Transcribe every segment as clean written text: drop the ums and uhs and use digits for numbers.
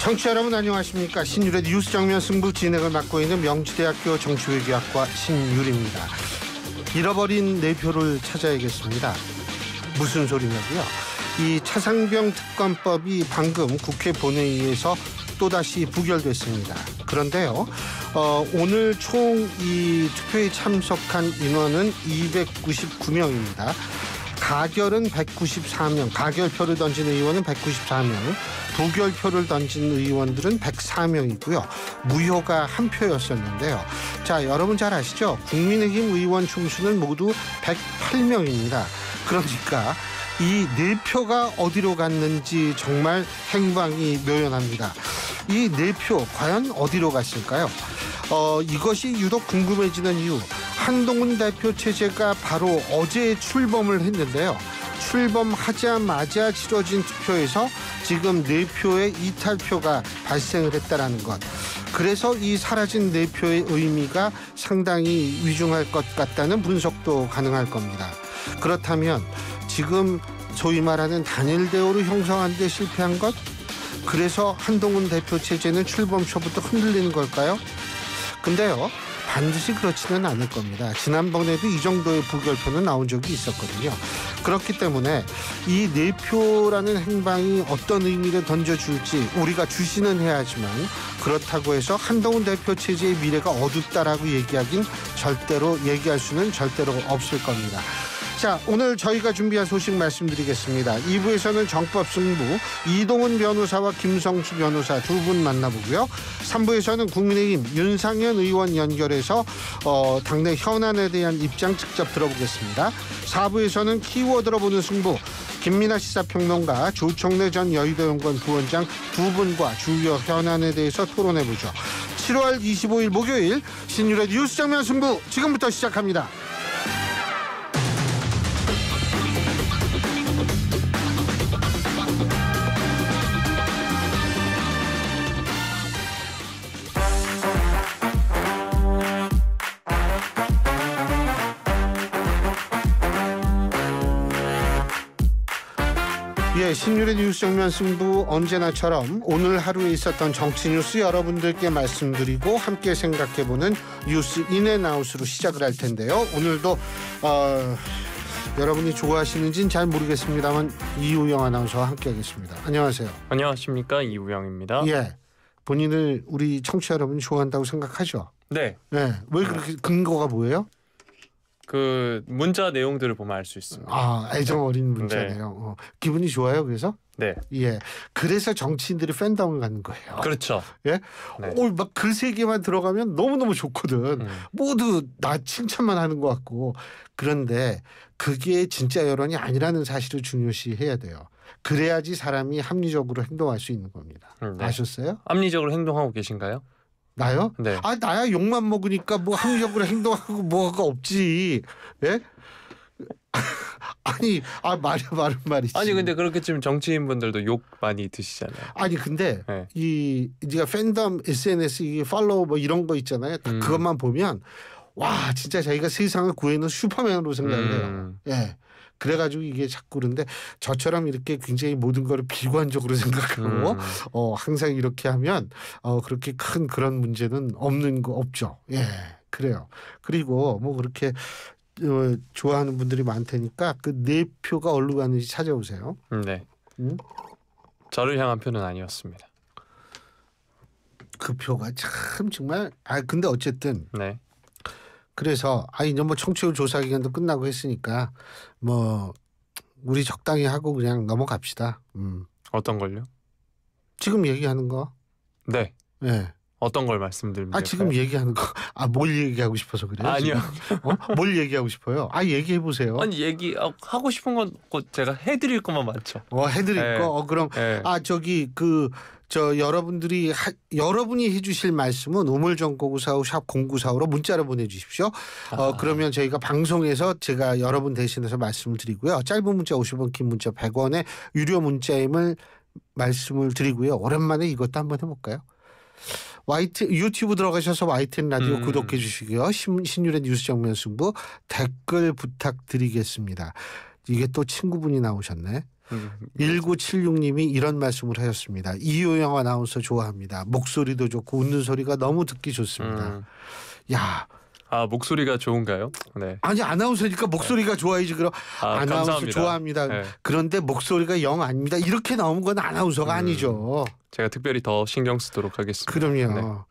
청취자 여러분 안녕하십니까. 신율의 뉴스 정면 승부 진행을 맡고 있는 명지대학교 정치외교학과 신율입니다. 잃어버린 내 표를 찾아야겠습니다. 무슨 소리냐고요? 이 차상병 특검법이 방금 국회 본회의에서 또다시 부결됐습니다. 그런데요, 오늘 총 이 투표에 참석한 인원은 299명입니다. 가결은 194명, 가결표를 던진 의원은 194명, 부결표를 던진 의원들은 104명이고요. 무효가 한 표였었는데요. 자, 여러분 잘 아시죠? 국민의힘 의원 총수는 모두 108명입니다. 그러니까 이 4표가 어디로 갔는지 정말 행방이 묘연합니다. 이 4표 과연 어디로 갔을까요? 이것이 유독 궁금해지는 이유, 한동훈 대표 체제가 바로 어제 출범을 했는데요. 출범하자마자 치러진 투표에서 지금 4표의 이탈표가 발생을 했다는 것. 그래서 이 사라진 4표의 의미가 상당히 위중할 것 같다는 분석도 가능할 겁니다. 그렇다면 지금 소위 말하는 단일 대우를 형성하는 데 실패한 것? 그래서 한동훈 대표 체제는 출범 초부터 흔들리는 걸까요? 근데요, 반드시 그렇지는 않을 겁니다. 지난번에도 이 정도의 부결표는 나온 적이 있었거든요. 그렇기 때문에 이 4표라는 행방이 어떤 의미를 던져줄지 우리가 주시는 해야지만, 그렇다고 해서 한동훈 대표 체제의 미래가 어둡다라고 얘기할 수는 절대로 없을 겁니다. 자, 오늘 저희가 준비한 소식 말씀드리겠습니다. 2부에서는 정법 승부, 이동훈 변호사와 김성수 변호사 두 분 만나보고요. 3부에서는 국민의힘 윤상현 의원 연결해서 당내 현안에 대한 입장 직접 들어보겠습니다. 4부에서는 키워드로 보는 승부, 김민하 시사평론가, 조청래 전 여의도연구원 부원장 두 분과 주요 현안에 대해서 토론해보죠. 7월 25일 목요일 신율의 뉴스 정면 승부 지금부터 시작합니다. 신율의 뉴스 정면 승부, 언제나처럼 오늘 하루에 있었던 정치 뉴스 여러분들께 말씀드리고 함께 생각해보는 뉴스 인앤아웃으로 시작을 할 텐데요. 오늘도 여러분이 좋아하시는지는 잘 모르겠습니다만 이우영 아나운서와 함께하겠습니다. 안녕하세요. 안녕하십니까, 이우영입니다. 예, 본인을 우리 청취자 여러분이 좋아한다고 생각하죠? 네. 네. 왜 그렇게 근거가 뭐예요? 그 문자 내용들을 보면 알 수 있습니다. 아, 애정 어린 문자네요. 네. 기분이 좋아요, 그래서? 네. 예. 그래서 정치인들이 팬덤을 갖는 거예요. 그렇죠. 예. 네. 막 그 세계만 들어가면 너무너무 좋거든. 모두 나 칭찬만 하는 것 같고. 그런데 그게 진짜 여론이 아니라는 사실을 중요시해야 돼요. 그래야지 사람이 합리적으로 행동할 수 있는 겁니다. 네. 아셨어요? 합리적으로 행동하고 계신가요? 나요? 네. 아, 나야 욕만 먹으니까 뭐 합리적으로 행동하고 뭐가 없지. 예? 아니, 말이지. 아니, 근데 그렇게 지금 정치인분들도 욕 많이 드시잖아요. 아니, 근데 네. 네가 팬덤 SNS 이 팔로우 뭐 이런 거 있잖아요. 딱 그것만 보면 와, 진짜 자기가 세상을 구해놓은 슈퍼맨으로 생각을 해요. 예. 그래가지고 이게 자꾸 그런데 저처럼 이렇게 굉장히 모든 거를 비관적으로 생각하고 항상 이렇게 하면 그렇게 큰 그런 문제는 없죠. 예, 그래요. 그리고 뭐 그렇게 좋아하는 분들이 많다니까 그 4표가 어디로 갔는지 찾아오세요. 네. 저를 향한 표는 아니었습니다. 그 표가 참 정말 근데 어쨌든 네. 그래서 이제 뭐 청취율 조사 기간도 끝나고 했으니까 뭐 우리 적당히 하고 그냥 넘어갑시다. 어떤 걸요? 지금 얘기하는 거. 네. 네. 어떤 걸 말씀드리면 될까요? 지금 얘기하는 거. 뭘 얘기하고 싶어서 그래요? 아니요. 뭘 얘기하고 싶어요? 얘기해 보세요. 아니, 하고 싶은 건 제가 해드릴 것만 많죠. 해드릴 네. 거. 그럼 네. 여러분이 해주실 말씀은 우물정보구사후 샵 0945로 문자로 보내주십시오. 그러면 저희가 방송에서 제가 여러분 대신해서 말씀을 드리고요. 짧은 문자 50원, 긴 문자 100원의 유료 문자임을 말씀을 드리고요. 오랜만에 이것도 한번 해볼까요? 유튜브 들어가셔서 YTN 라디오 구독해 주시고요. 신율의 뉴스 정면 승부 댓글 부탁드리겠습니다. 이게 또 친구분이 나오셨네. 1976님이 이런 말씀을 하셨습니다. 이효영 아나운서 좋아합니다. 목소리도 좋고 웃는 소리가 너무 듣기 좋습니다. 야, 목소리가 좋은가요? 네. 아니 아나운서니까 목소리가 좋아야지. 그럼 아나운서 감사합니다. 좋아합니다. 네. 그런데 목소리가 영 아닙니다. 이렇게 나오는 건 아나운서가 아니죠. 제가 특별히 더 신경 쓰도록 하겠습니다. 그럼요.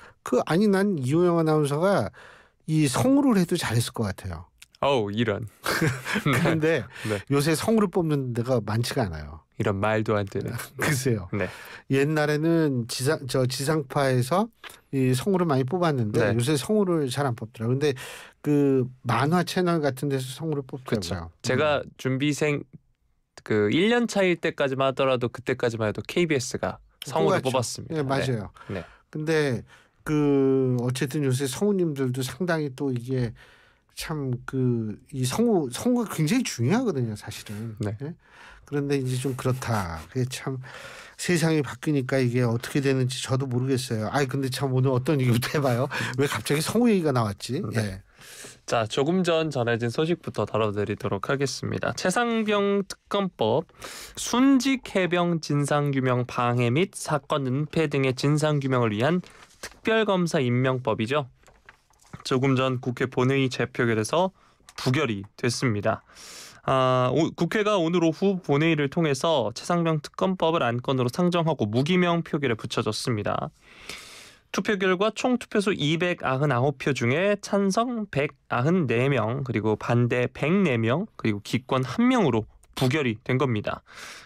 네. 난 이효영 아나운서가 이 성우를 해도 잘했을 것 같아요. 이런. 그런데 네. 요새 성우를 뽑는 데가 많지가 않아요. 이런 말도 안 되는. 글쎄요. 네. 옛날에는 지상파에서 이 성우를 많이 뽑았는데 네. 요새 성우를 잘 안 뽑더라고요. 근데 그 만화 채널 같은 데서 성우를 뽑더라고요. 제가 준비생 1년 차일 때까지만 하더라도 그때까지만 해도 KBS가 성우를 뽑았습니다. 네, 맞아요. 네. 근데 어쨌든 요새 성우님들도 상당히 또 이게 참 이 성우가 굉장히 중요하거든요, 사실은. 네. 네? 그런데 이제 좀 그렇다. 그게 참 세상이 바뀌니까 이게 어떻게 되는지 저도 모르겠어요. 근데 참 오늘 어떤 얘기부터 해봐요. 왜 갑자기 성우 얘기가 나왔지? 네. 예. 자, 조금 전 전해진 소식부터 다뤄드리도록 하겠습니다. 최상병 특검법, 순직 해병 진상규명 방해 및 사건 은폐 등의 진상규명을 위한 특별검사 임명법이죠. 조금 전 국회 본회의 재표결에서 부결이 됐습니다. 국회가 오늘 오후 본회의를 통해서 최상병 특검법을 안건으로 상정하고 무기명 표결에 붙여졌습니다. 투표 결과 총 투표수 299표 중에 찬성 194명, 그리고 반대 104명, 그리고 기권 1명으로 부결이 된 겁니다.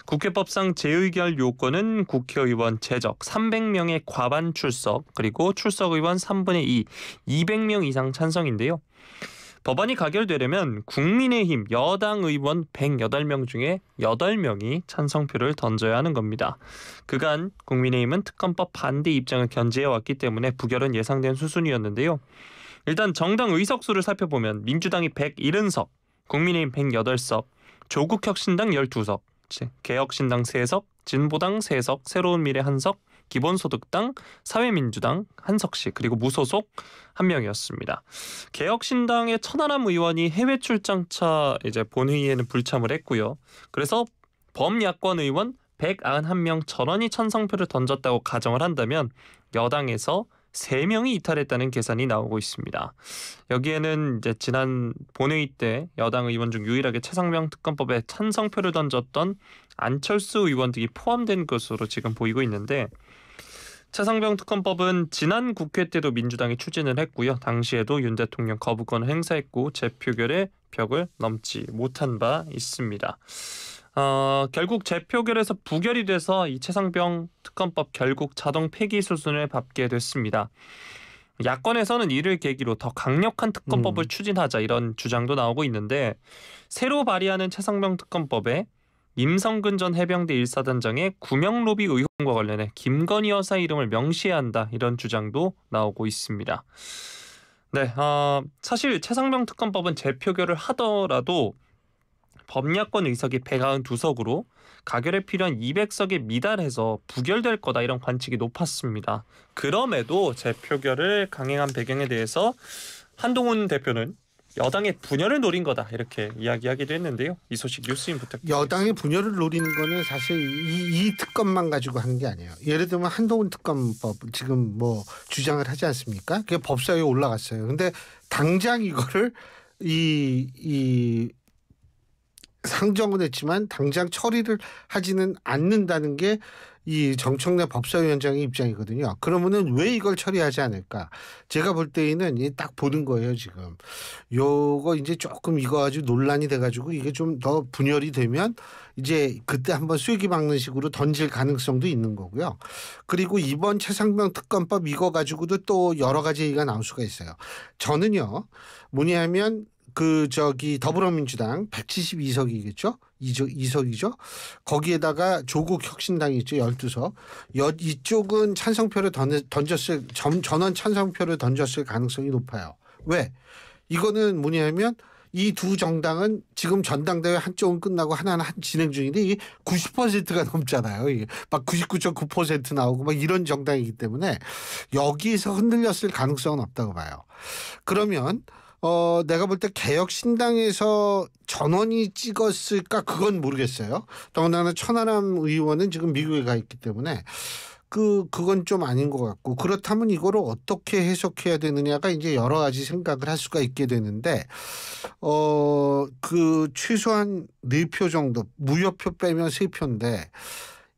국회법상 재의결 요건은 국회의원 제적 300명의 과반 출석, 그리고 출석 의원 3분의 2, 200명 이상 찬성인데요. 법안이 가결되려면 국민의힘 여당 의원 108명 중에 8명이 찬성표를 던져야 하는 겁니다. 그간 국민의힘은 특검법 반대 입장을 견지해왔기 때문에 부결은 예상된 수순이었는데요. 일단 정당 의석수를 살펴보면 민주당이 170석, 국민의힘 108석, 조국혁신당 12석, 개혁신당 3석, 진보당 3석, 새로운미래 1석, 기본소득당, 사회민주당 1석씩, 그리고 무소속 1명이었습니다. 개혁신당의 천하람 의원이 해외 출장차 본회의에는 불참을 했고요. 그래서 범야권 의원 191명 전원이 찬성표를 던졌다고 가정을 한다면 여당에서 3명이 이탈했다는 계산이 나오고 있습니다. 여기에는 지난 본회의 때 여당 의원 중 유일하게 최상병 특검법에 찬성표를 던졌던 안철수 의원 등이 포함된 것으로 지금 보이고 있는데, 최상병 특검법은 지난 국회 때도 민주당이 추진을 했고요. 당시에도 윤 대통령 거부권을 행사했고 재표결의 벽을 넘지 못한 바 있습니다. 결국 재표결에서 부결이 돼서 이 최상병 특검법 결국 자동 폐기 수순을 밟게 됐습니다. 야권에서는 이를 계기로 더 강력한 특검법을 추진하자 이런 주장도 나오고 있는데, 새로 발의하는 최상병 특검법에 임성근 전 해병대 1사단장의 구명 로비 의혹과 관련해 김건희 여사 이름을 명시해야 한다, 이런 주장도 나오고 있습니다. 네, 사실 최상병 특검법은 재표결을 하더라도 범야권 의석이 192석으로 가결에 필요한 200석에 미달해서 부결될 거다, 이런 관측이 높았습니다. 그럼에도 재표결을 강행한 배경에 대해서 한동훈 대표는 여당의 분열을 노린 거다, 이렇게 이야기하기도 했는데요. 이 소식 뉴스인 부탁드립니다. 여당의 분열을 노리는 거는 사실 이 특검만 가지고 하는 게 아니에요. 예를 들면 한동훈 특검법 지금 주장을 하지 않습니까? 그게 법사위에 올라갔어요. 근데 당장 이거를 상정은 했지만 당장 처리를 하지는 않는다는 게 이 정청래 법사위원장의 입장이거든요. 그러면은 왜 이걸 처리하지 않을까? 제가 볼 때에는 딱 보는 거예요, 지금. 요거 이제 조금 이거 아주 논란이 돼가지고 이게 좀 더 분열이 되면 이제 그때 한번 쐐기 박는 식으로 던질 가능성도 있는 거고요. 그리고 이번 최상병 특검법 이거 가지고도 또 여러 가지 얘기가 나올 수가 있어요. 저는요, 뭐냐면 더불어민주당 172석이겠죠? 2석이죠. 거기에다가 조국 혁신당이 있죠. 12석. 이쪽은 찬성표를 전원 찬성표를 던졌을 가능성이 높아요. 왜? 이거는 뭐냐면 이 두 정당은 지금 전당대회 한쪽은 끝나고 하나는 진행 중인데 이게 90%가 넘잖아요. 이게 막 99.9% 나오고 막 이런 정당이기 때문에 여기에서 흔들렸을 가능성은 없다고 봐요. 그러면 내가 볼 때 개혁신당에서 전원이 찍었을까 그건 모르겠어요. 더군다나 천하람 의원은 지금 미국에 가 있기 때문에 그건 좀 아닌 것 같고, 그렇다면 이거를 어떻게 해석해야 되느냐가 이제 여러 가지 생각을 할 수가 있게 되는데, 최소한 4표 정도, 무효표 빼면 3표인데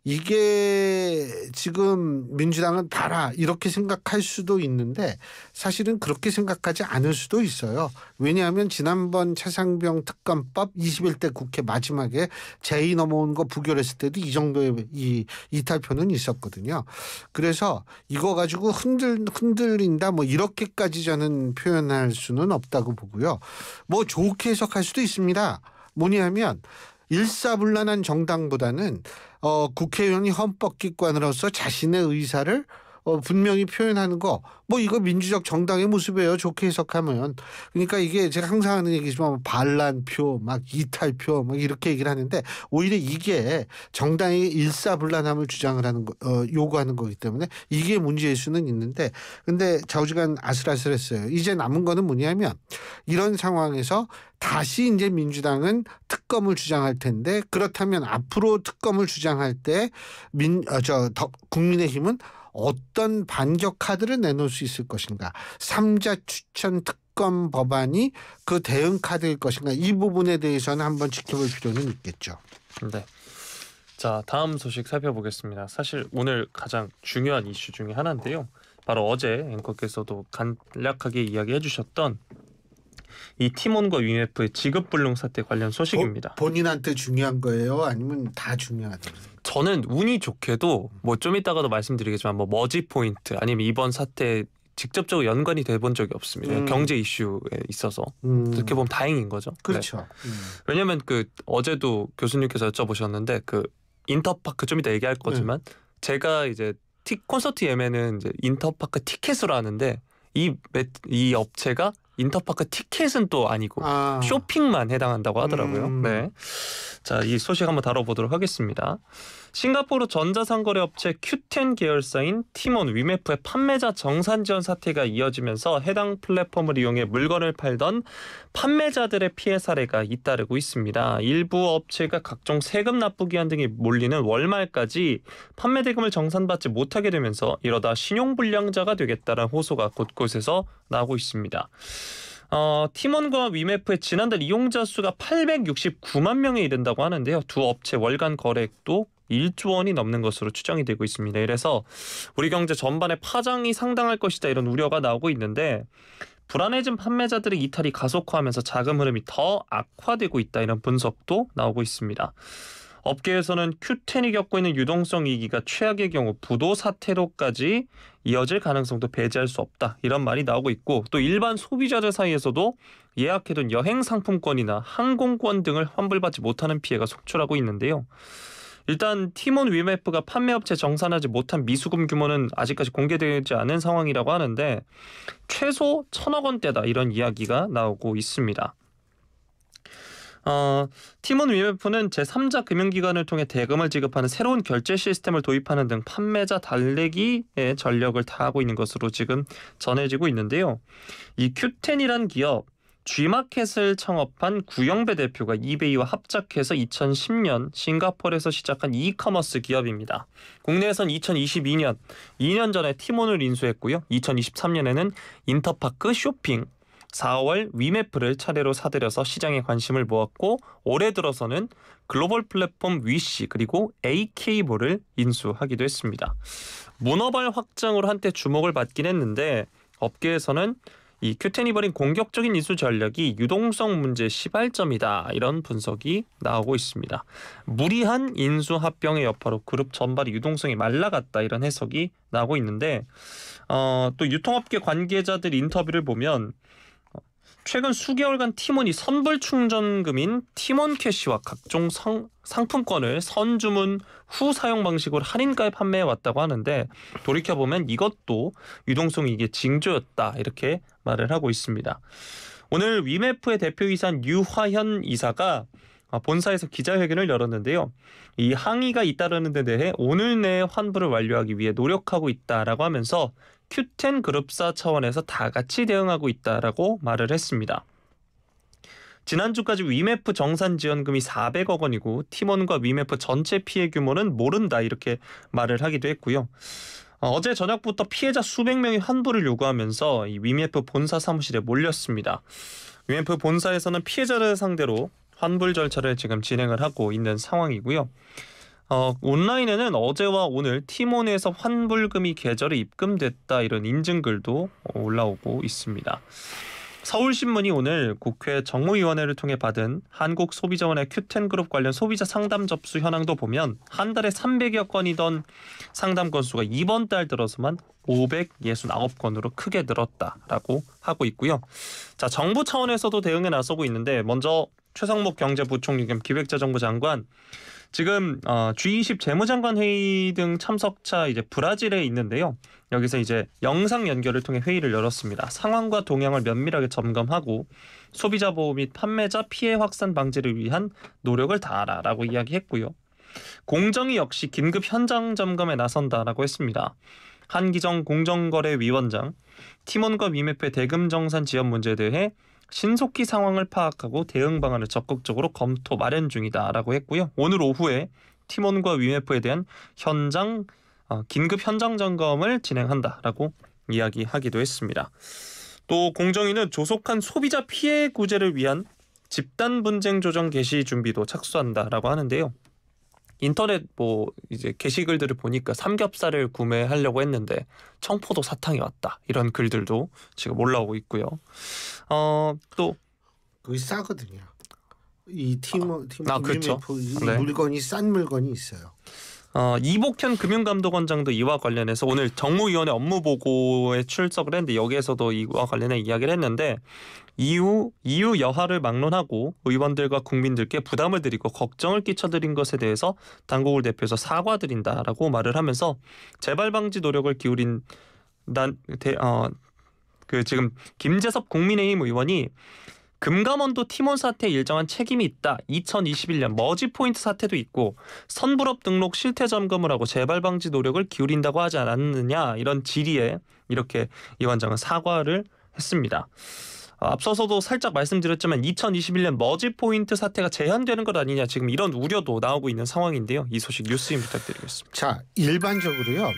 이게 지금 민주당은 봐라 이렇게 생각할 수도 있는데 사실은 그렇게 생각하지 않을 수도 있어요. 왜냐하면 지난번 최상병 특검법 21대 국회 마지막에 제의 넘어온 거 부결했을 때도 이 정도의 이탈표는 있었거든요. 그래서 이거 가지고 흔들린다 뭐 이렇게까지 저는 표현할 수는 없다고 보고요. 뭐 좋게 해석할 수도 있습니다. 뭐냐면 일사불란한 정당보다는 국회의원이 헌법기관으로서 자신의 의사를 분명히 표현하는 거, 뭐 이거 민주적 정당의 모습이에요. 좋게 해석하면. 그러니까 이게 제가 항상 하는 얘기지만 반란표, 막 이탈표, 막 이렇게 얘기를 하는데 오히려 이게 정당의 일사불란함을 주장을 하는 거, 요구하는 거기 때문에 이게 문제일 수는 있는데, 근데 좌우지간 아슬아슬했어요. 이제 남은 거는 뭐냐면 이런 상황에서 다시 이제 민주당은 특검을 주장할 텐데, 그렇다면 앞으로 특검을 주장할 때 국민의힘은 어떤 반격 카드를 내놓을 수 있을 것인가, 3자 추천 특검 법안이 그 대응 카드일 것인가, 이 부분에 대해서는 한번 지켜볼 필요는 있겠죠. 네. 자, 다음 소식 살펴보겠습니다. 사실 오늘 가장 중요한 이슈 중에 하나인데요. 바로 어제 앵커께서도 간략하게 이야기해 주셨던 이 팀원과 위메프의 지급불능 사태 관련 소식입니다. 본인한테 중요한 거예요? 아니면 다 중요하다고? 저는 운이 좋게도 뭐 좀 이따가도 말씀드리겠지만 뭐 머지 포인트 아니면 이번 사태에 직접적으로 연관이 돼 본 적이 없습니다. 경제 이슈에 있어서 어떻게 보면 다행인 거죠. 그렇죠. 네. 왜냐하면 어제도 교수님께서 여쭤보셨는데 인터파크 좀 이따 얘기할 거지만 제가 이제 콘서트 예매는 이제 인터파크 티켓으로 하는데 이 업체가 인터파크 티켓은 또 아니고 쇼핑만 해당한다고 하더라고요. 네. 자, 이 소식 한번 다뤄보도록 하겠습니다. 싱가포르 전자상거래 업체 Q10 계열사인 티몬 위메프의 판매자 정산 지원 사태가 이어지면서 해당 플랫폼을 이용해 물건을 팔던 판매자들의 피해 사례가 잇따르고 있습니다. 일부 업체가 각종 세금 납부 기한 등이 몰리는 월말까지 판매 대금을 정산받지 못하게 되면서 이러다 신용불량자가 되겠다는 호소가 곳곳에서 나오고 있습니다. 티몬과 위메프의 지난달 이용자 수가 869만 명에 이른다고 하는데요. 두 업체 월간 거래액도 1조 원이 넘는 것으로 추정이 되고 있습니다. 이래서 우리 경제 전반에 파장이 상당할 것이다 이런 우려가 나오고 있는데, 불안해진 판매자들의 이탈이 가속화하면서 자금 흐름이 더 악화되고 있다 이런 분석도 나오고 있습니다. 업계에서는 Q10이 겪고 있는 유동성 위기가 최악의 경우 부도 사태로까지 이어질 가능성도 배제할 수 없다 이런 말이 나오고 있고, 또 일반 소비자들 사이에서도 예약해둔 여행 상품권이나 항공권 등을 환불받지 못하는 피해가 속출하고 있는데요. 일단 티몬 위메프가 판매업체 정산하지 못한 미수금 규모는 아직까지 공개되지 않은 상황이라고 하는데 최소 1,000억 원대다 이런 이야기가 나오고 있습니다. 티몬 위메프는 제3자 금융기관을 통해 대금을 지급하는 새로운 결제 시스템을 도입하는 등 판매자 달래기에 전력을 다하고 있는 것으로 지금 전해지고 있는데요. 이 Q10이란 기업, G마켓을 창업한 구영배 대표가 이베이와 합작해서 2010년 싱가포르에서 시작한 이커머스 기업입니다. 국내에선 2022년, 2년 전에 티몬을 인수했고요. 2023년에는 인터파크 쇼핑, 4월 위메프를 차례로 사들여서 시장에 관심을 모았고, 올해 들어서는 글로벌 플랫폼 위시 그리고 AK몰을 인수하기도 했습니다. 문어발 확장으로 한때 주목을 받긴 했는데 업계에서는 이 Q10이 벌인 공격적인 인수 전략이 유동성 문제 시발점이다 이런 분석이 나오고 있습니다. 무리한 인수 합병의 여파로 그룹 전반의 유동성이 말라갔다 이런 해석이 나오고 있는데, 또 유통업계 관계자들 인터뷰를 보면 최근 수개월간 티몬이 선불 충전금인 티몬 캐시와 각종 상품권을 선주문 후 사용 방식으로 할인가에 판매해 왔다고 하는데, 돌이켜보면 이것도 유동성 이게 징조였다 이렇게 말을 하고 있습니다. 오늘 위메프의 대표이사인 유화현 이사가 본사에서 기자회견을 열었는데요. 이 항의가 잇따르는 데 대해 오늘 내에 환불을 완료하기 위해 노력하고 있다라고 하면서 큐텐 그룹사 차원에서 다 같이 대응하고 있다라고 말을 했습니다. 지난주까지 위메프 정산 지원금이 400억 원이고 팀원과 위메프 전체 피해 규모는 모른다 이렇게 말을 하기도 했고요. 어제 저녁부터 피해자 수백 명이 환불을 요구하면서 이 위메프 본사 사무실에 몰렸습니다. 위메프 본사에서는 피해자를 상대로 환불 절차를 지금 진행을 하고 있는 상황이고요. 온라인에는 어제와 오늘 팀원에서 환불금이 계좌로 입금됐다 이런 인증글도 올라오고 있습니다. 서울신문이 오늘 국회 정무위원회를 통해 받은 한국소비자원의 큐텐그룹 관련 소비자 상담 접수 현황도 보면 한 달에 300여 건이던 상담 건수가 이번 달 들어서만 569건으로 크게 늘었다라고 하고 있고요. 자, 정부 차원에서도 대응에 나서고 있는데 먼저 최상목 경제부총리 겸 기획재정부 장관 지금 G20 재무장관 회의 등 참석차 이제 브라질에 있는데요. 여기서 이제 영상 연결을 통해 회의를 열었습니다. 상황과 동향을 면밀하게 점검하고 소비자 보호 및 판매자 피해 확산 방지를 위한 노력을 다하라라고 이야기했고요. 공정위 역시 긴급 현장 점검에 나선다라고 했습니다. 한기정 공정거래위원장 팀원과 위메프의 대금 정산 지연 문제에 대해 신속히 상황을 파악하고 대응 방안을 적극적으로 검토 마련 중이다라고 했고요. 오늘 오후에 팀원과 위메프에 대한 긴급 현장 점검을 진행한다라고 이야기하기도 했습니다. 또 공정위는 조속한 소비자 피해 구제를 위한 집단 분쟁 조정 개시 준비도 착수한다라고 하는데요. 인터넷 이제 게시글들을 보니까 삼겹살을 구매하려고 했는데 청포도 사탕이 왔다 이런 글들도 지금 올라오고 있고요. 또 그게 싸거든요. 이 팀 그렇죠. 네. 물건이 싼 물건이 있어요. 이복현 금융감독원장도 이와 관련해서 오늘 정무위원회 업무보고에 출석을 했는데 여기에서도 이와 관련해 이야기를 했는데 이후 여하를 막론하고 의원들과 국민들께 부담을 드리고 걱정을 끼쳐드린 것에 대해서 당국을 대표해서 사과드린다라고 말을 하면서 재발 방지 노력을 기울인 지금 김재섭 국민의힘 의원이 금감원도 팀원 사태에 일정한 책임이 있다. 2021년 머지포인트 사태도 있고 선불업 등록 실태 점검을 하고 재발 방지 노력을 기울인다고 하지 않았느냐 이런 질의에 이렇게 이 원장은 사과를 했습니다. 앞서서도 살짝 말씀드렸지만 2021년 머지포인트 사태가 재현되는 것 아니냐 지금 이런 우려도 나오고 있는 상황인데요. 이 소식 뉴스인 부탁드리겠습니다. 자, 일반적으로요.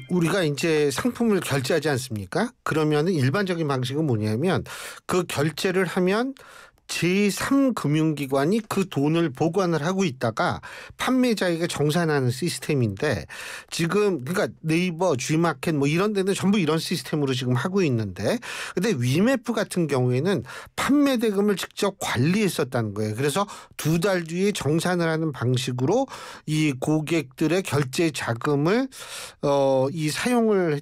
우리가 이제 상품을 결제하지 않습니까? 그러면은 일반적인 방식은 뭐냐면 그 결제를 하면 제3금융기관이 그 돈을 보관을 하고 있다가 판매자에게 정산하는 시스템인데 지금 그러니까 네이버, G마켓 이런 데는 전부 이런 시스템으로 지금 하고 있는데 근데 위메프 같은 경우에는 판매 대금을 직접 관리했었다는 거예요. 그래서 2달 뒤에 정산을 하는 방식으로 이 고객들의 결제 자금을 사용을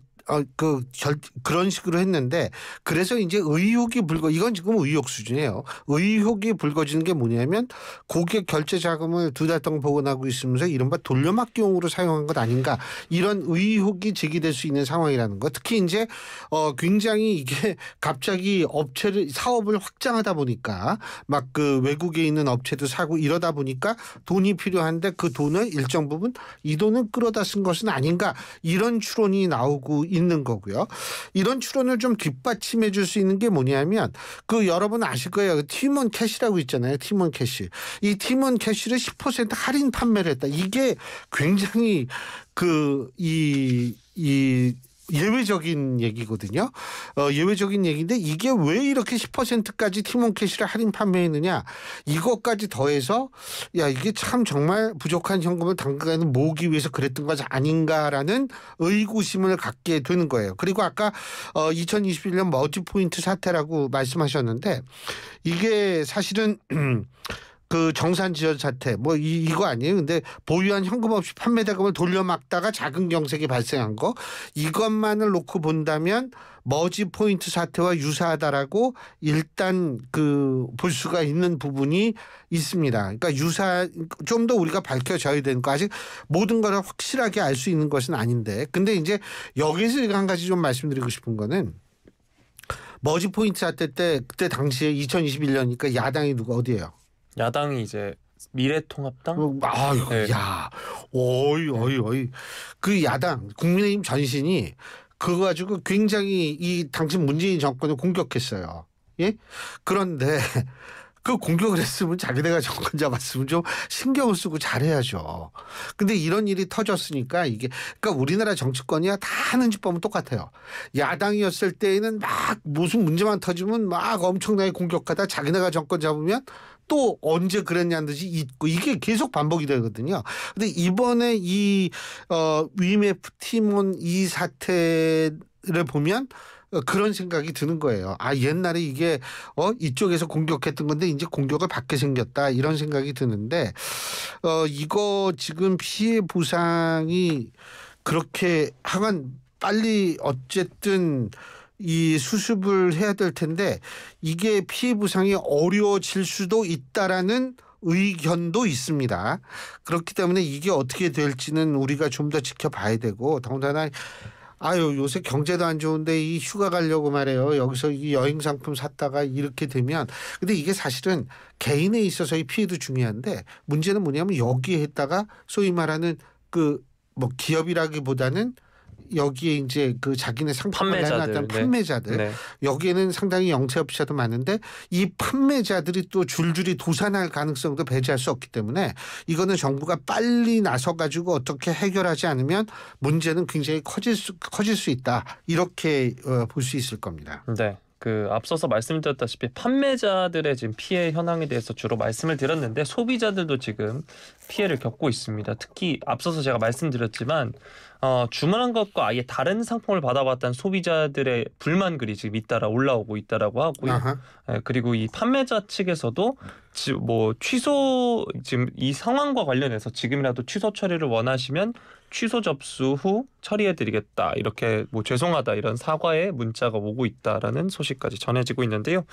그런 식으로 했는데 그래서 이제 이건 지금 의혹 수준이에요. 의혹이 불거지는 게 뭐냐면 고객 결제 자금을 2달 동안 보관하고 있으면서 이른바 돌려막기용으로 사용한 것 아닌가 이런 의혹이 제기될 수 있는 상황이라는 거. 특히 이제 굉장히 이게 갑자기 사업을 확장하다 보니까 막 그 외국에 있는 업체도 사고 이러다 보니까 돈이 필요한데 그 돈을 일정 부분 이 돈을 끌어다 쓴 것은 아닌가 이런 추론이 나오고 있는 거고요. 이런 추론을 좀 뒷받침해 줄 수 있는 게 뭐냐면 여러분 아실 거예요. 팀원 캐시라고 있잖아요. 팀원 캐시. 이 팀원 캐시를 10% 할인 판매를 했다. 이게 굉장히 예외적인 얘기거든요. 예외적인 얘기인데 이게 왜 이렇게 10%까지 팀원 캐시를 할인 판매했느냐. 이것까지 더해서 이게 참 정말 부족한 현금을 당장에는 모으기 위해서 그랬던 것이 아닌가라는 의구심을 갖게 되는 거예요. 그리고 아까 2021년 머지포인트 사태라고 말씀하셨는데 이게 사실은 그 정산 지연 사태 이거 아니에요. 근데 보유한 현금 없이 판매 대금을 돌려막다가 작은 경색이 발생한 거 이것만을 놓고 본다면 머지 포인트 사태와 유사하다라고 일단 볼 수가 있는 부분이 있습니다. 그러니까 좀 더 우리가 밝혀져야 되는 거 아직 모든 걸 확실하게 알 수 있는 것은 아닌데 근데 이제 여기서 한 가지 좀 말씀드리고 싶은 거는 머지 포인트 사태 때 그때 당시에 2021년이니까 야당이 어디예요? 야당이 이제 미래통합당? 아유, 네. 어이. 그 야당 국민의힘 전신이 그거 가지고 굉장히 이 당신 문재인 정권을 공격했어요. 예? 그런데 그 공격을 했으면 자기네가 정권 잡았으면 좀 신경을 쓰고 잘해야죠. 근데 이런 일이 터졌으니까 이게 그러니까 우리나라 정치권이야 다 하는 짓 보면 똑같아요. 야당이었을 때에는 막 무슨 문제만 터지면 막 엄청나게 공격하다 자기네가 정권 잡으면 또 언제 그랬냐는 듯이 잊고 이게 계속 반복이 되거든요. 근데 이번에 이 위메프 티몬 이 사태를 보면 그런 생각이 드는 거예요. 아 옛날에 이게 이쪽에서 공격했던 건데 이제 공격을 받게 생겼다 이런 생각이 드는데 이거 지금 피해 보상이 그렇게 하간 빨리 어쨌든 이 수습을 해야 될 텐데 이게 피해 보상이 어려워질 수도 있다라는 의견도 있습니다. 그렇기 때문에 이게 어떻게 될지는 우리가 좀 더 지켜봐야 되고 더군다나 아유 요새 경제도 안 좋은데 이 휴가 가려고 말해요. 여기서 이 여행 상품 샀다가 이렇게 되면 근데 이게 사실은 개인에 있어서의 피해도 중요한데 문제는 뭐냐면 여기에 했다가 소위 말하는 그 뭐 기업이라기보다는 여기에 이제 그 자기네 상품을 내놨던 판매자들 네. 여기에는 상당히 영세업체도 많은데 이 판매자들이 또 줄줄이 도산할 가능성도 배제할 수 없기 때문에 이거는 정부가 빨리 나서 가지고 어떻게 해결하지 않으면 문제는 굉장히 커질 수 있다 이렇게 볼 수 있을 겁니다. 네. 그 앞서서 말씀드렸다시피 판매자들의 지금 피해 현황에 대해서 주로 말씀을 드렸는데 소비자들도 지금 피해를 겪고 있습니다. 특히 앞서서 제가 말씀드렸지만 주문한 것과 아예 다른 상품을 받아봤다는 소비자들의 불만글이 지금 잇따라 올라오고 있다라고 하고요. 네, 그리고 이 판매자 측에서도 뭐 취소 지금 이 상황과 관련해서 지금이라도 취소 처리를 원하시면 취소 접수 후 처리해드리겠다 이렇게 뭐 죄송하다 이런 사과의 문자가 오고 있다라는 소식까지 전해지고 있는데요.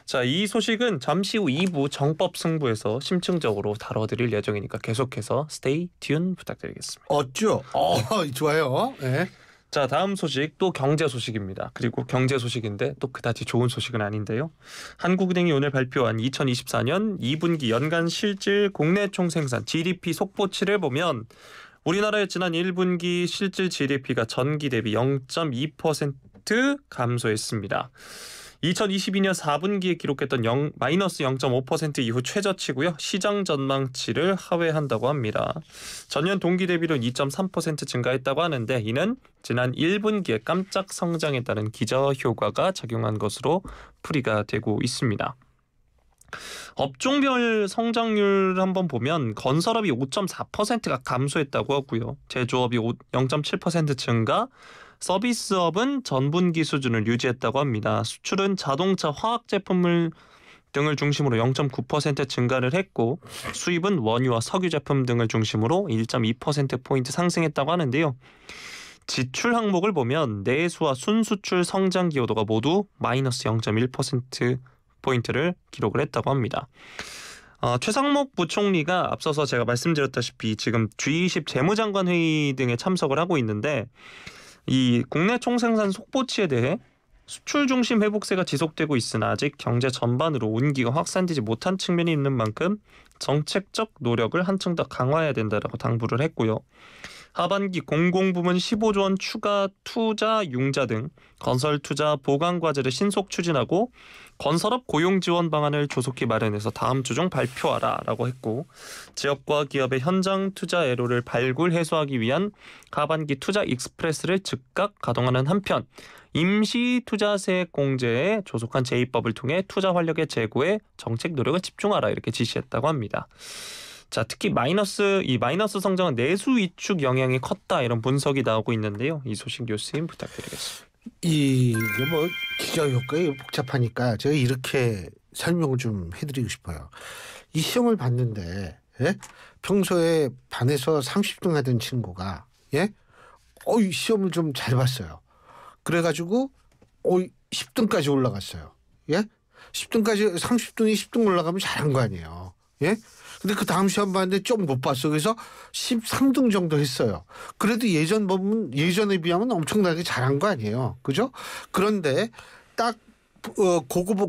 자, 이 소식은 잠시 후 2부 정법 승부에서 심층적으로 다뤄드릴 예정이니까 계속해서 스테이 튠 부탁드리겠습니다. 어쭈? 좋아요. 네. 자, 다음 소식 또 경제 소식입니다. 그리고 경제 소식인데 또 그다지 좋은 소식은 아닌데요. 한국은행이 오늘 발표한 2024년 2분기 연간 실질 국내 총생산 GDP 속보치를 보면 우리나라의 지난 1분기 실질 GDP가 전기 대비 0.2% 감소했습니다. 2022년 4분기에 기록했던 마이너스 0.5% 이후 최저치고요. 시장 전망치를 하회한다고 합니다. 전년 동기 대비로 2.3% 증가했다고 하는데 이는 지난 1분기에 깜짝 성장에 따른 기저효과가 작용한 것으로 풀이가 되고 있습니다. 업종별 성장률 한번 보면 건설업이 5.4%가 감소했다고 하고요. 제조업이 0.7% 증가, 서비스업은 전분기 수준을 유지했다고 합니다. 수출은 자동차, 화학 제품을 등을 중심으로 0.9% 증가를 했고 수입은 원유와 석유 제품 등을 중심으로 1.2%포인트 상승했다고 하는데요. 지출 항목을 보면 내수와 순수출 성장 기여도가 모두 마이너스 0.1%포인트를 기록을 했다고 합니다. 최상목 부총리가 앞서서 제가 말씀드렸다시피 지금 G20 재무장관 회의 등에 참석을 하고 있는데 이 국내 총생산 속보치에 대해 수출 중심 회복세가 지속되고 있으나 아직 경제 전반으로 온기가 확산되지 못한 측면이 있는 만큼 정책적 노력을 한층 더 강화해야 된다라고 당부를 했고요. 하반기 공공부문 15조 원 추가 투자 융자 등 건설 투자 보강 과제를 신속 추진하고 건설업 고용 지원 방안을 조속히 마련해서 다음 주 중 발표하라라고 했고 지역과 기업의 현장 투자 애로를 발굴 해소하기 위한 하반기 투자 익스프레스를 즉각 가동하는 한편 임시 투자세 공제의 조속한 제2법을 통해 투자 활력의 제고에 정책 노력을 집중하라 이렇게 지시했다고 합니다. 자, 특히 마이너스 성장은 내수 위축 영향이 컸다 이런 분석이 나오고 있는데요. 이 소식 교수님 부탁드리겠습니다. 이게 뭐 기저효과가 복잡하니까 제가 이렇게 설명을 좀 해드리고 싶어요. 이 시험을 봤는데 평소에 반에서 30등 하던 친구가 시험을 좀 잘 봤어요. 그래가지고 10등까지 올라갔어요. 10등까지 30등이 10등 올라가면 잘한 거 아니에요. 근데 그 다음 시험 봤는데 좀 못 봤어. 그래서 13등 정도 했어요. 그래도 예전에 비하면 엄청나게 잘한 거 아니에요. 그죠? 그런데 딱 그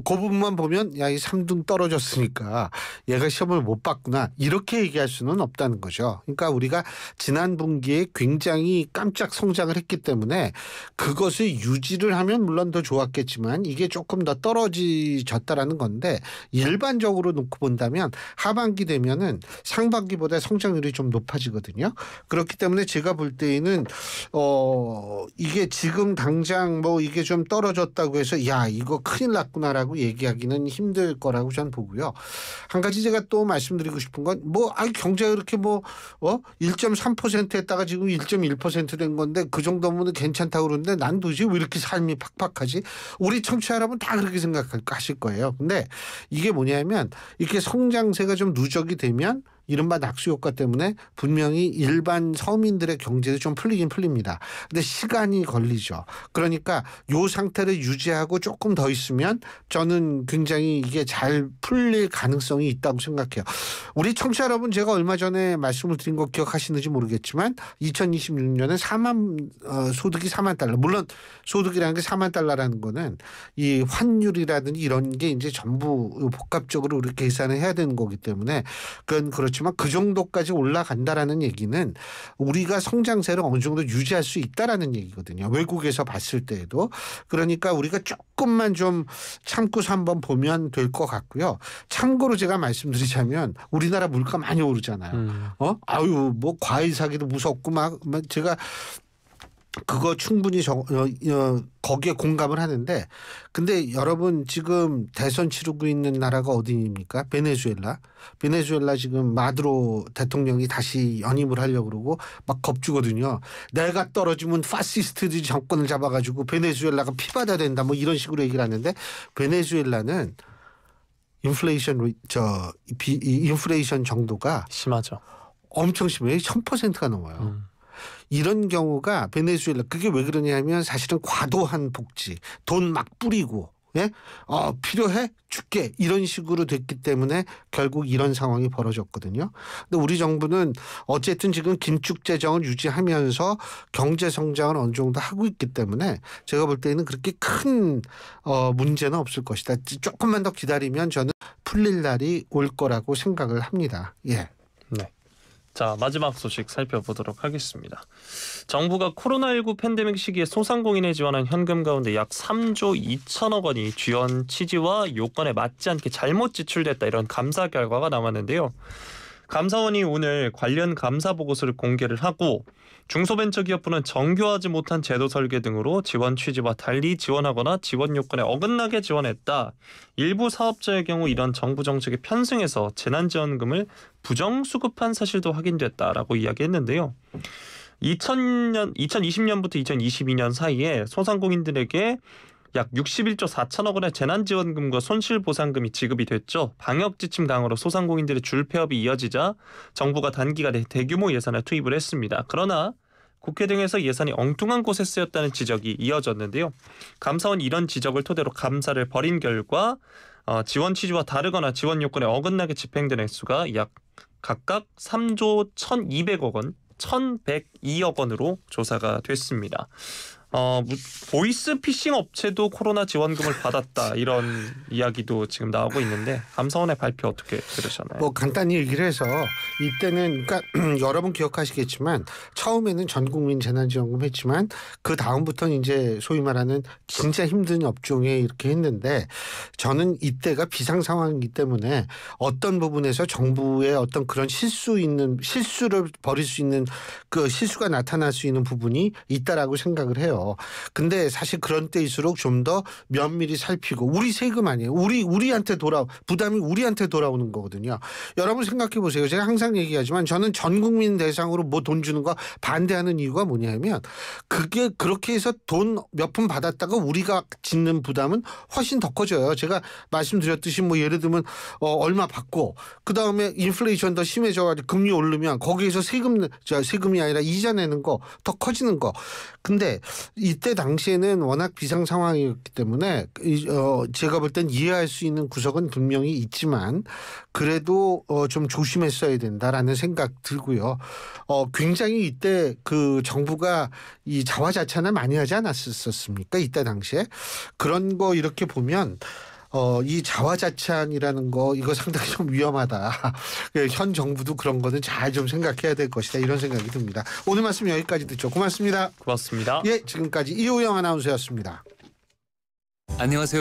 부분만 보면 야, 이 3등 떨어졌으니까 얘가 시험을 못 봤구나 이렇게 얘기할 수는 없다는 거죠. 그러니까 우리가 지난 분기에 굉장히 깜짝 성장을 했기 때문에 그것을 유지를 하면 물론 더 좋았겠지만 이게 조금 더 떨어졌다라는 건데 일반적으로 놓고 본다면 하반기 되면은 상반기보다 성장률이 좀 높아지거든요. 그렇기 때문에 제가 볼 때에는 이게 지금 당장 뭐 이게 좀 떨어졌다고 해서 야 이거 큰일 났구나라고 얘기하기는 힘들 거라고 저는 보고요. 한 가지 제가 또 말씀드리고 싶은 건 경제가 이렇게 1.3% 했다가 지금 1.1% 된 건데 그 정도면 괜찮다고 그러는데 난 도대체 왜 이렇게 삶이 팍팍하지? 우리 청취자 여러분 다 그렇게 생각하실 거예요. 근데 이게 뭐냐면 이렇게 성장세가 좀 누적이 되면 이른바 낙수 효과 때문에 분명히 일반 서민들의 경제도 좀 풀리긴 풀립니다. 근데 시간이 걸리죠. 그러니까 이 상태를 유지하고 조금 더 있으면 저는 굉장히 이게 잘 풀릴 가능성이 있다고 생각해요. 우리 청취자 여러분 제가 얼마 전에 말씀을 드린 거 기억하시는지 모르겠지만 2026년에 소득이 4만 달러. 물론 소득이라는 게 4만 달러라는 거는 이 환율이라든지 이런 게 이제 전부 복합적으로 우리 계산을 해야 되는 거기 때문에 그건 그렇지만 그 정도까지 올라간다라는 얘기는 우리가 성장세를 어느 정도 유지할 수 있다라는 얘기거든요. 외국에서 봤을 때에도. 그러니까 우리가 조금만 좀 참고서 한번 보면 될 것 같고요. 참고로 제가 말씀드리자면 우리나라 물가 많이 오르잖아요. 과일 사기도 무섭고 제가 그거 충분히 거기에 공감을 하는데 근데 여러분 지금 대선 치르고 있는 나라가 어디입니까? 베네수엘라 지금 마두로 대통령이 다시 연임을 하려고 그러고 막 겁주거든요. 내가 떨어지면 파시스트들이 정권을 잡아가지고 베네수엘라가 피바다 된다 뭐 이런 식으로 얘기를 하는데 베네수엘라는 인플레이션 정도가 심하죠. 엄청 심해요. 1000%가 넘어요. 이런 경우가 베네수엘라 그게 왜 그러냐면 사실은 과도한 복지 돈 막 뿌리고 필요해 줄게 이런 식으로 됐기 때문에 결국 이런 상황이 벌어졌거든요. 근데 우리 정부는 어쨌든 지금 긴축 재정을 유지하면서 경제 성장을 어느 정도 하고 있기 때문에 제가 볼 때는 그렇게 큰 문제는 없을 것이다. 조금만 더 기다리면 저는 풀릴 날이 올 거라고 생각을 합니다. 예. 네. 자, 마지막 소식 살펴보도록 하겠습니다. 정부가 코로나19 팬데믹 시기에 소상공인에 지원한 현금 가운데 약 3조 2천억 원이 지원 취지와 요건에 맞지 않게 잘못 지출됐다 이런 감사 결과가 나왔는데요. 감사원이 오늘 관련 감사 보고서를 공개를 하고 중소벤처기업부는 정교하지 못한 제도 설계 등으로 지원 취지와 달리 지원하거나 지원 요건에 어긋나게 지원했다. 일부 사업자의 경우 이런 정부 정책에 편승해서 재난지원금을 부정수급한 사실도 확인됐다라고 이야기했는데요. 2020년부터 2022년 사이에 소상공인들에게 약 61조 4천억 원의 재난지원금과 손실보상금이 지급이 됐죠. 방역지침 강화로 소상공인들의 줄폐업이 이어지자 정부가 단기간에 대규모 예산을 투입을 했습니다. 그러나 국회 등에서 예산이 엉뚱한 곳에 쓰였다는 지적이 이어졌는데요. 감사원이 이런 지적을 토대로 감사를 벌인 결과 지원 취지와 다르거나 지원 요건에 어긋나게 집행된 액수가 약 각각 3조 1,200억 원, 1,102억 원으로 조사가 됐습니다. 보이스피싱 업체도 코로나 지원금을 받았다 이런 이야기도 지금 나오고 있는데 감사원의 발표 어떻게 들으셨나요? 간단히 얘기를 해서 이때는 그러니까 여러분 기억하시겠지만 처음에는 전국민 재난지원금 했지만 그 다음부터는 이제 소위 말하는 진짜 힘든 업종에 이렇게 했는데 저는 이때가 비상 상황이기 때문에 어떤 부분에서 정부의 어떤 그런 실수를 벌일 수 있는 그 실수가 나타날 수 있는 부분이 있다라고 생각을 해요. 근데 사실 그런 때일수록 좀 더 면밀히 살피고 우리 세금 아니에요. 우리한테 부담이 우리한테 돌아오는 거거든요. 여러분 생각해 보세요. 제가 항상 얘기하지만 저는 전 국민 대상으로 뭐 돈 주는 거 반대하는 이유가 뭐냐면 그게 그렇게 해서 돈 몇 푼 받았다가 우리가 짓는 부담은 훨씬 더 커져요. 제가 말씀드렸듯이 뭐 예를 들면 얼마 받고 그다음에 인플레이션 더 심해져가지고 금리 오르면 거기에서 세금이 아니라 이자 내는 거 더 커지는 거. 근데 이때 당시에는 워낙 비상 상황이었기 때문에 제가 볼 땐 이해할 수 있는 구석은 분명히 있지만 그래도 좀 조심했어야 된다라는 생각 들고요. 굉장히 이때 그 정부가 이 자화자찬을 많이 하지 않았었습니까? 이때 당시에 그런 거 이렇게 보면 이 자화자찬이라는 거 이거 상당히 좀 위험하다. 현 정부도 그런 거는 잘 좀 생각해야 될 것이다. 이런 생각이 듭니다. 오늘 말씀 여기까지 듣죠. 고맙습니다. 고맙습니다. 예, 지금까지 이호영 아나운서였습니다. 안녕하세요.